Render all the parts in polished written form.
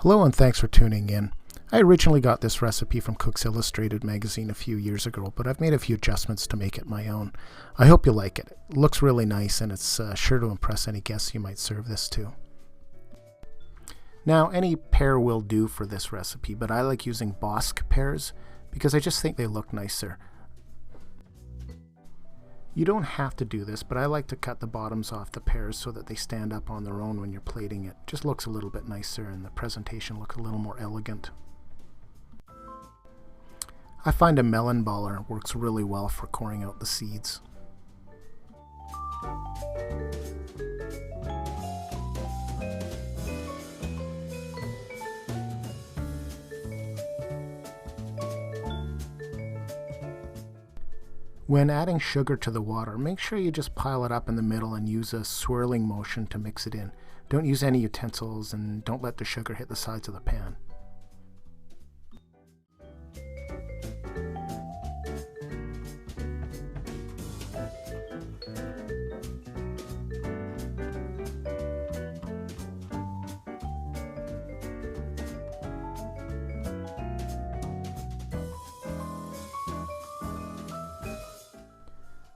Hello and thanks for tuning in. I originally got this recipe from Cook's Illustrated magazine a few years ago, but I've made a few adjustments to make it my own. I hope you like it. It looks really nice and it's sure to impress any guests you might serve this to. Now, any pear will do for this recipe, but I like using Bosc pears because I just think they look nicer. You don't have to do this, but I like to cut the bottoms off the pears so that they stand up on their own when you're plating it. Just looks a little bit nicer and the presentation looks a little more elegant. I find a melon baller works really well for coring out the seeds. When adding sugar to the water, make sure you just pile it up in the middle and use a swirling motion to mix it in. Don't use any utensils and don't let the sugar hit the sides of the pan.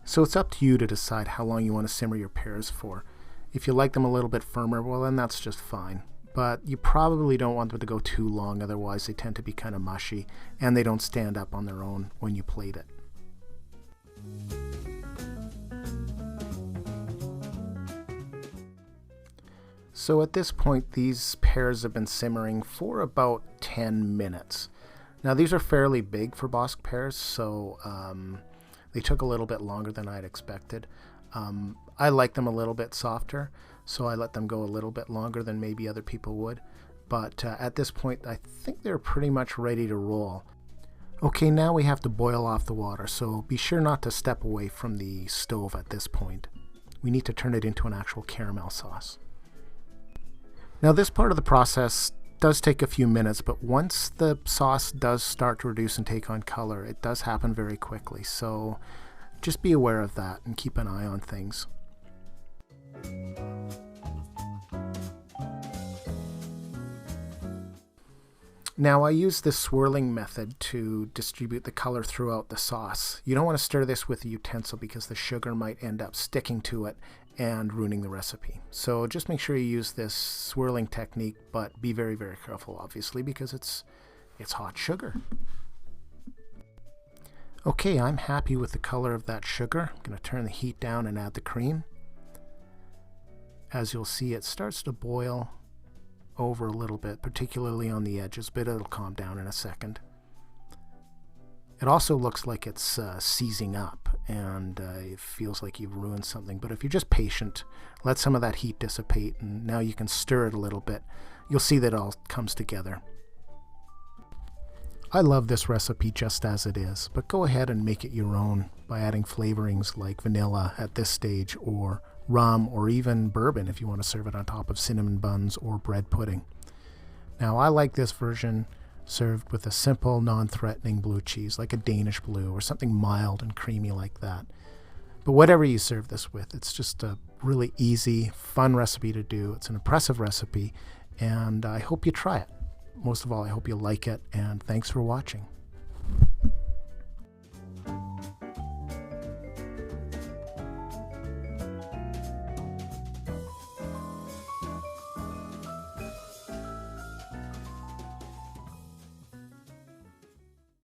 So it's up to you to decide how long you want to simmer your pears for. If you like them a little bit firmer, well then that's just fine. But you probably don't want them to go too long, otherwise they tend to be kind of mushy and they don't stand up on their own when you plate it. So at this point these pears have been simmering for about 10 minutes. Now these are fairly big for Bosc pears, so they took a little bit longer than I'd expected. I like them a little bit softer, so I let them go a little bit longer than maybe other people would. But at this point, I think they're pretty much ready to roll. Okay, now we have to boil off the water, so be sure not to step away from the stove at this point. We need to turn it into an actual caramel sauce. Now this part of the process does take a few minutes, but once the sauce does start to reduce and take on color, it does happen very quickly, so just be aware of that and keep an eye on things. Now I use this swirling method to distribute the color throughout the sauce. You don't want to stir this with a utensil because the sugar might end up sticking to it and ruining the recipe. So just make sure you use this swirling technique, but be very, very careful obviously because it's hot sugar. Okay, I'm happy with the color of that sugar. I'm going to turn the heat down and add the cream. As you'll see, it starts to boil over a little bit, particularly on the edges, but it'll calm down in a second. It also looks like it's seizing up and it feels like you've ruined something, but if you're just patient, let some of that heat dissipate and now you can stir it a little bit. You'll see that it all comes together. I love this recipe just as it is, but go ahead and make it your own by adding flavorings like vanilla at this stage, or rum, or even bourbon if you want to serve it on top of cinnamon buns or bread pudding. Now I like this version served with a simple, non-threatening blue cheese like a Danish blue or something mild and creamy like that. But whatever you serve this with, it's just a really easy, fun recipe to do. It's an impressive recipe and I hope you try it. Most of all, I hope you like it, and thanks for watching.